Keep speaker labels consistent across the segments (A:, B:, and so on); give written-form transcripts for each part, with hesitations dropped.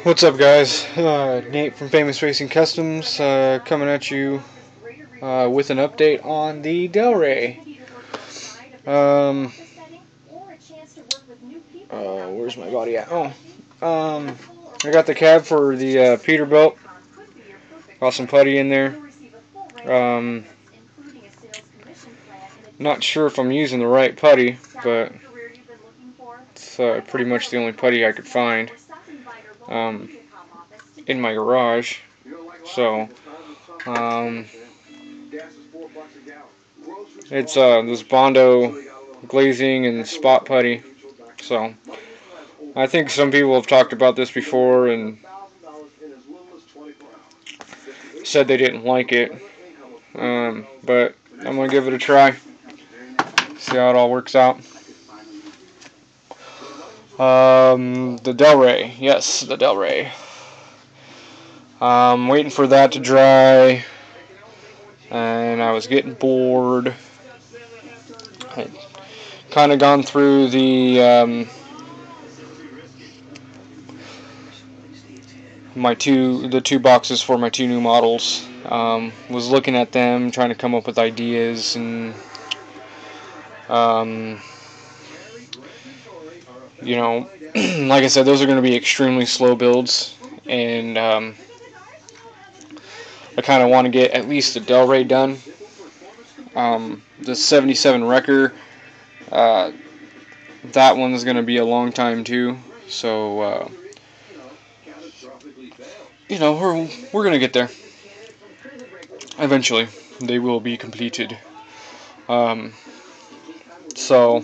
A: What's up, guys? Nate from Famous Racing Customs coming at you with an update on the delray. Where's my body at? Oh, I got the cab for the Peterbilt. Got some putty in there. Not sure if I'm using the right putty, but it's pretty much the only putty I could find in my garage. So it's this Bondo glazing and spot putty. So I think some people have talked about this before and said they didn't like it, but I'm gonna give it a try, see how it all works out. The delray, yes, the delray. Waiting for that to dry, and I was getting bored. I'd kind of gone through the two boxes for my two new models. Was looking at them, trying to come up with ideas, and you know, like I said, those are going to be extremely slow builds, and I kind of want to get at least the delray done. The 77 Wrecker, that one's going to be a long time too, so you know, we're going to get there. Eventually, they will be completed. So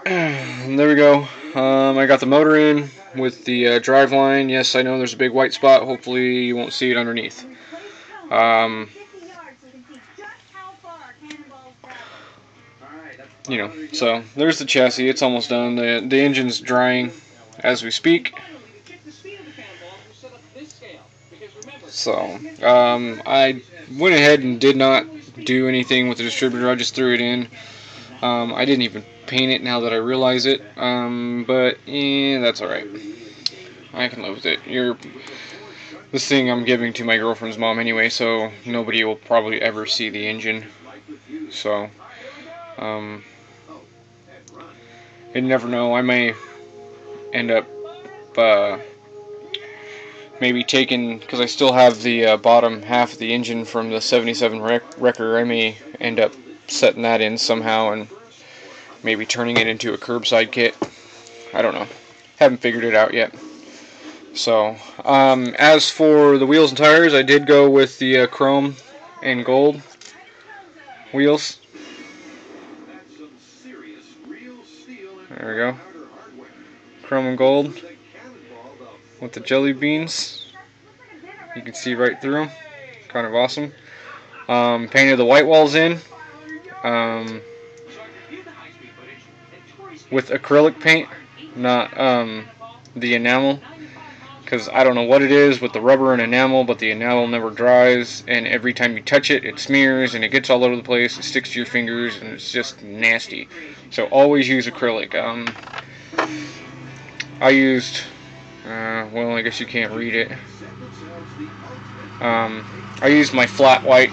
A: there we go. I got the motor in with the drive line. Yes, I know there's a big white spot. Hopefully you won't see it underneath. You know, so there's the chassis. It's almost done. The engine's drying as we speak. So I went ahead and did not do anything with the distributor. I just threw it in. I didn't even paint it now that I realize it, but that's alright. I can live with it. This thing I'm giving to my girlfriend's mom anyway, so nobody will probably ever see the engine. So you never know. I may end up maybe taking, because I still have the bottom half of the engine from the 77 Wrecker, I may end up setting that in somehow and maybe turning it into a curbside kit. I don't know. Haven't figured it out yet. So, as for the wheels and tires, I did go with the chrome and gold wheels. There we go. Chrome and gold with the jelly beans. You can see right through them. Kind of awesome. Painted the white walls in with acrylic paint, not the enamel, because I don't know what it is with the rubber and enamel, but the enamel never dries, and every time you touch it, it smears and it gets all over the place. It sticks to your fingers, and it's just nasty. So always use acrylic. I used, well, I guess you can't read it. I used my flat white,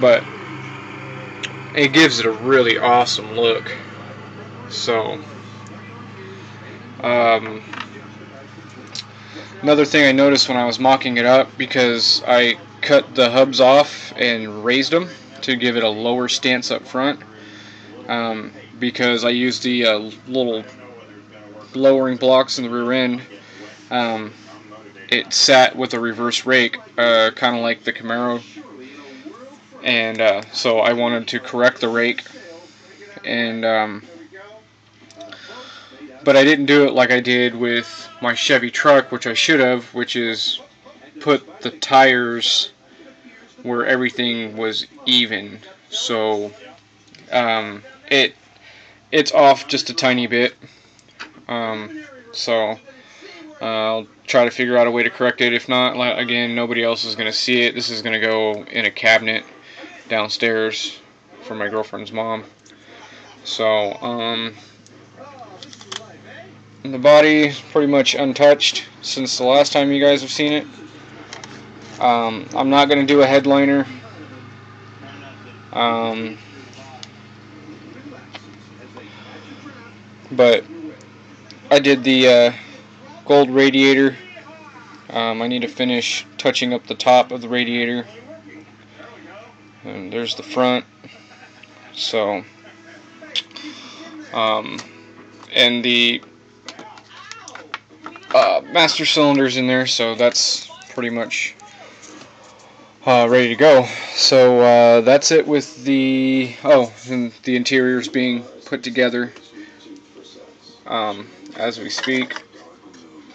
A: but it gives it a really awesome look. So another thing I noticed when I was mocking it up, because I cut the hubs off and raised them to give it a lower stance up front, because I used the little lowering blocks in the rear end. It sat with a reverse rake, kind of like the Camaro, and so I wanted to correct the rake, and but I didn't do it like I did with my Chevy truck, which I should have, which is put the tires where everything was even. So it's off just a tiny bit. So I'll try to figure out a way to correct it. If not, again, nobody else is going to see it. This is going to go in a cabinet downstairs for my girlfriend's mom. So, the body is pretty much untouched since the last time you guys have seen it. I'm not going to do a headliner. But I did the gold radiator. I need to finish touching up the top of the radiator. And there's the front. So, and the master cylinder's in there, so that's pretty much ready to go. So that's it with the and the interior's being put together as we speak.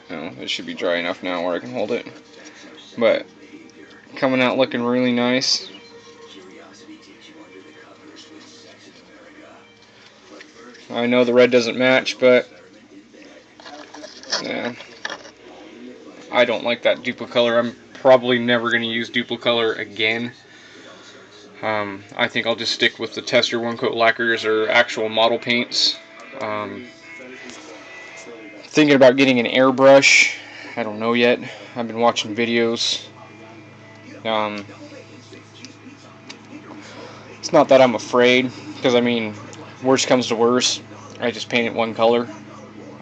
A: It should be dry enough now where I can hold it, but coming out looking really nice. I know the red doesn't match, but yeah, I don't like that Duplicolor. I'm probably never going to use Duplicolor again. I think I'll just stick with the tester one coat lacquers or actual model paints. Thinking about getting an airbrush. I don't know yet. I've been watching videos. It's not that I'm afraid, because I mean, worst comes to worst, I just paint it one color.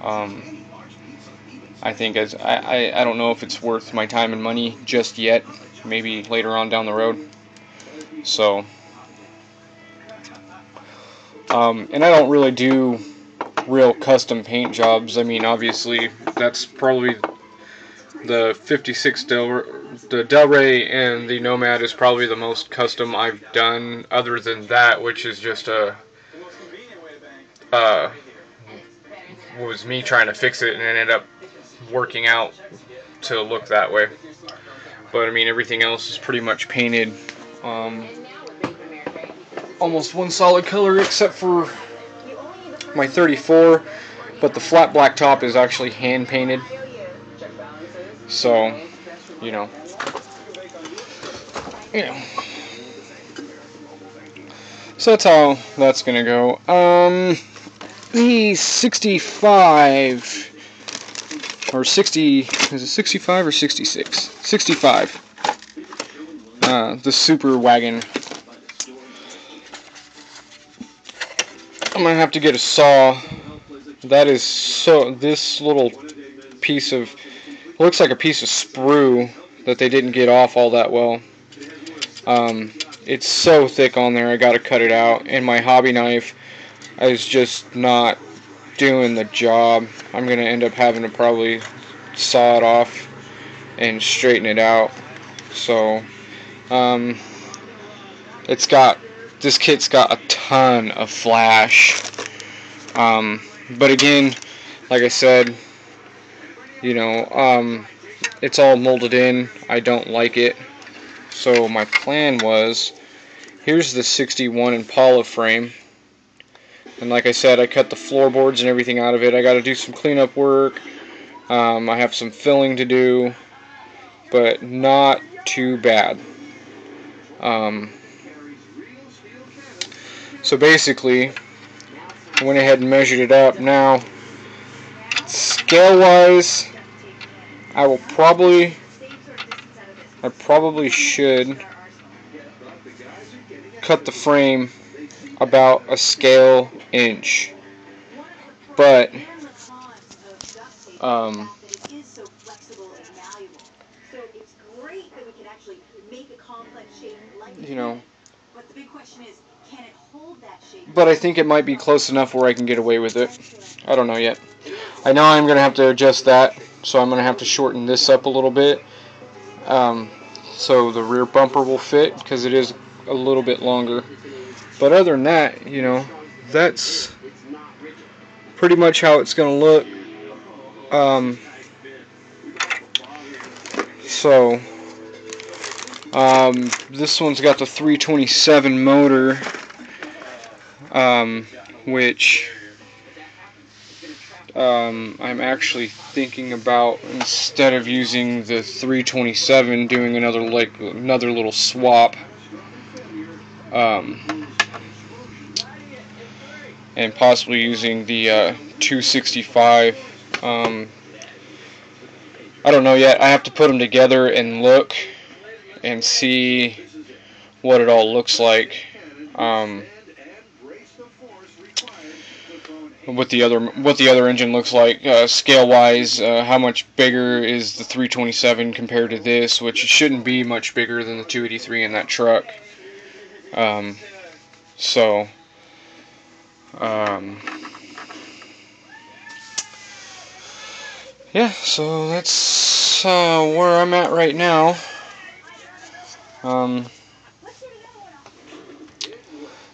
A: I think I don't know if it's worth my time and money just yet. Maybe later on down the road. So, and I don't really do real custom paint jobs. I mean, obviously, that's probably the 56 the delray and the Nomad is probably the most custom I've done. Other than that, which is just a was me trying to fix it and it ended up working out to look that way. But I mean, everything else is pretty much painted almost one solid color except for my 34, but the flat black top is actually hand painted. So, you know. So that's how that's gonna go. The 65 or 60, is it 65 or 66? 65. The Super Wagon. I'm gonna have to get a saw. That is so. This little piece of looks like a piece of sprue that they didn't get off all that well. It's so thick on there. I gotta cut it out. And my hobby knife is just not doing the job. I'm gonna end up having to probably saw it off and straighten it out. So, this kit's got a ton of flash. But again, like I said, you know, it's all molded in. I don't like it. So my plan was, here's the 61 Impala frame. And like I said, I cut the floorboards and everything out of it. I got to do some cleanup work. I have some filling to do, but not too bad. So basically, I went ahead and measured it up. Now, scale-wise, I probably should cut the frame about a scale inch, but you know, but I think it might be close enough where I can get away with it. I don't know yet. I know I'm going to have to adjust that, so I'm going to have to shorten this up a little bit, so the rear bumper will fit, because it is a little bit longer. But other than that, you know, that's pretty much how it's going to look. This one's got the 327 motor, which I'm actually thinking about, instead of using the 327, doing another little swap, and possibly using the 265. I don't know yet. I have to put them together and look and see what it all looks like. What the other engine looks like scale wise. How much bigger is the 327 compared to this, which shouldn't be much bigger than the 283 in that truck. Yeah, so that's where I'm at right now.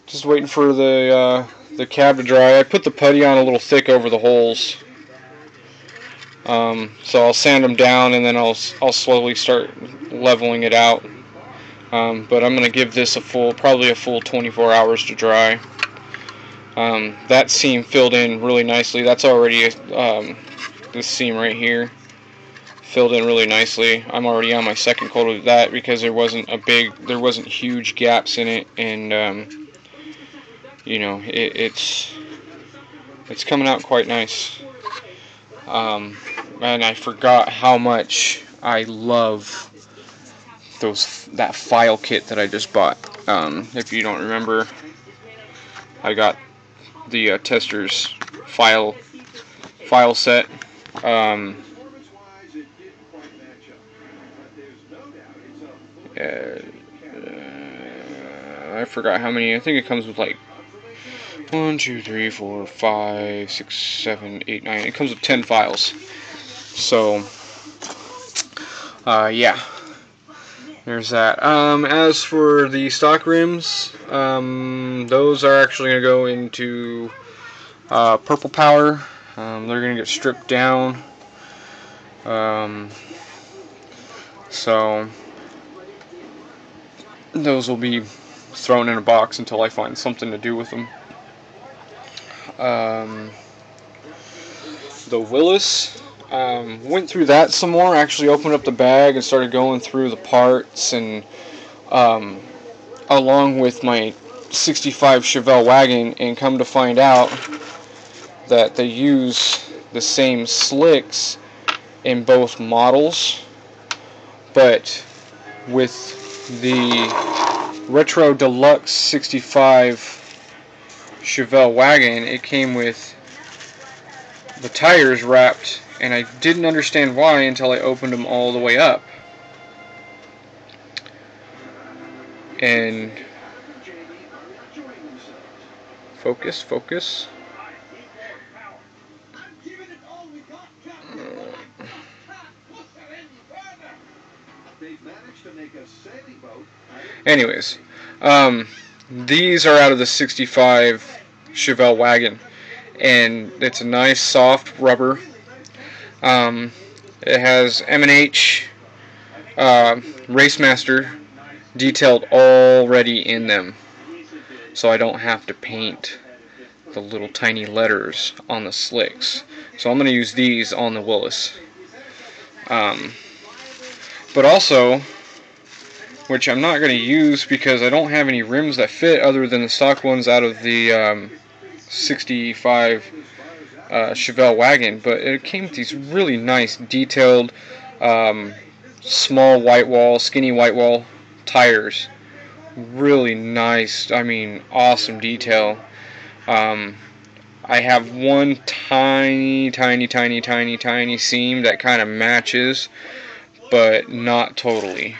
A: Just waiting for the cab to dry. I put the putty on a little thick over the holes, so I'll sand them down and then I'll slowly start leveling it out. But I'm gonna give this probably a full 24 hours to dry. That seam filled in really nicely. That's already this seam right here filled in really nicely. I'm already on my second coat of that because there wasn't huge gaps in it, and you know, it's coming out quite nice. And I forgot how much I love that file kit that I just bought. If you don't remember, I got the tester's file set. I forgot how many. I think it comes with like 1, 2, 3, 4, 5, 6, 7, 8, 9. It comes with 10 files. So, yeah. There's that. As for the stock rims, those are actually going to go into Purple Power. They're going to get stripped down. So those will be thrown in a box until I find something to do with them. The Willis, went through that some more. Actually opened up the bag and started going through the parts, and along with my 65 Chevelle wagon, and come to find out that they use the same slicks in both models, but with the Retro Deluxe 65 Chevelle wagon, it came with the tires wrapped, and I didn't understand why until I opened them all the way up. And focus. Anyways, these are out of the 65 Chevelle wagon, and it's a nice soft rubber. It has M&H Racemaster detailed already in them, so I don't have to paint the little tiny letters on the slicks. So I'm going to use these on the Willis. But also, which I'm not going to use because I don't have any rims that fit other than the stock ones out of the 65 Chevelle wagon, but it came with these really nice detailed small white wall, skinny white wall tires. Really nice, I mean, awesome detail. I have one tiny seam that kind of matches, but not totally.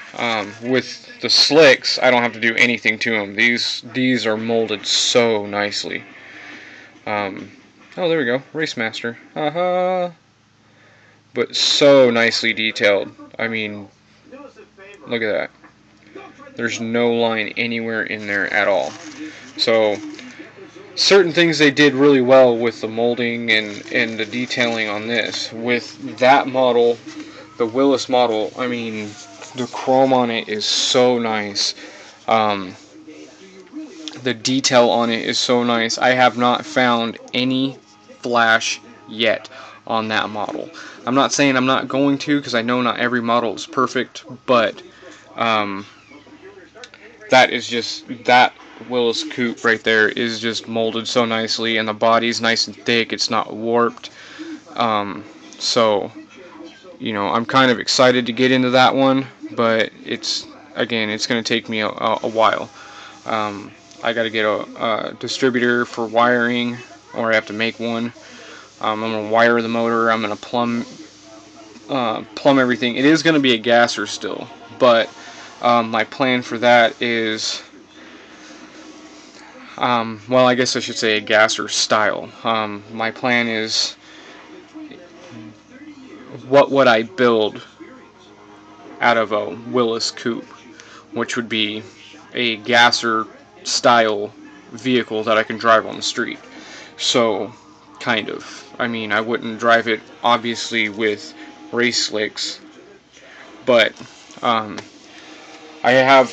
A: With the slicks, I don't have to do anything to them. These are molded so nicely. Oh, there we go, Racemaster. But so nicely detailed. I mean, look at that. There's no line anywhere in there at all. So, certain things they did really well with the molding and the detailing on this. With that model, the Willis model, I mean, the chrome on it is so nice. The detail on it is so nice. I have not found any flash yet on that model. I'm not saying I'm not going to, because I know not every model is perfect, but that Willis coupe right there is just molded so nicely, and the body's nice and thick. It's not warped. So, you know, I'm kind of excited to get into that one, but it's going to take me a while. I got to get a distributor for wiring, or I have to make one. I'm going to wire the motor. I'm going to plumb everything. It is going to be a gasser still, but my plan for that is, well, I guess I should say a gasser style. My plan is, what would I build out of a Willis coupe, which would be a gasser style vehicle that I can drive on the street. So, kind of. I mean, I wouldn't drive it, obviously, with race slicks, but I have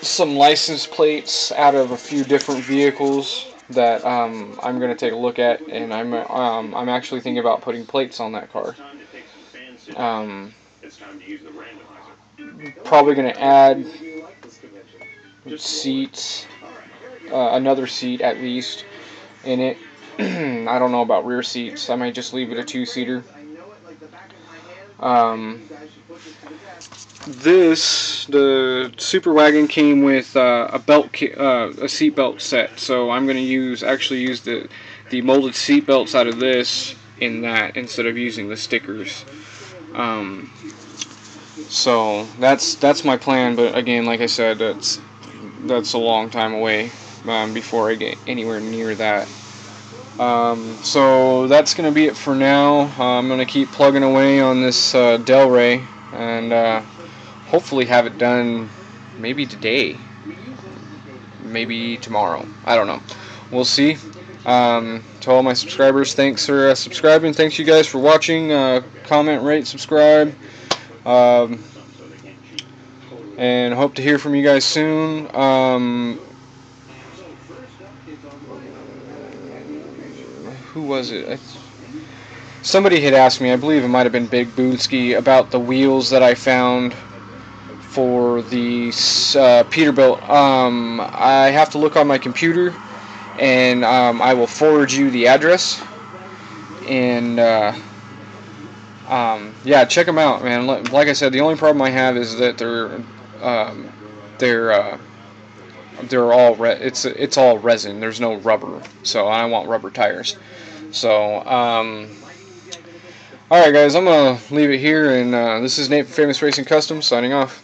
A: some license plates out of a few different vehicles that I'm going to take a look at, and I'm actually thinking about putting plates on that car. Probably going to add seats, another seat at least in it. I don't know about rear seats. I might just leave it a two-seater. The Super Wagon came with a seat belt set, so I'm going to actually use the molded seat belts out of this in that, instead of using the stickers. So that's my plan, but again, like I said, that's a long time away before I get anywhere near that. So that's going to be it for now. I'm going to keep plugging away on this delray, and hopefully have it done maybe today, maybe tomorrow. I don't know. We'll see. To all my subscribers, thanks for subscribing. Thanks you guys for watching. Comment, rate, subscribe. And hope to hear from you guys soon. Who was it? Somebody had asked me, I believe it might have been Big Boonsky, about the wheels that I found for the Peterbilt. I have to look on my computer, and I will forward you the address. And yeah, check them out, man. Like I said, the only problem I have is that they're all it's all resin. There's no rubber, so I want rubber tires. So alright guys, I'm gonna leave it here, and this is Nate from Famous Racing Customs signing off.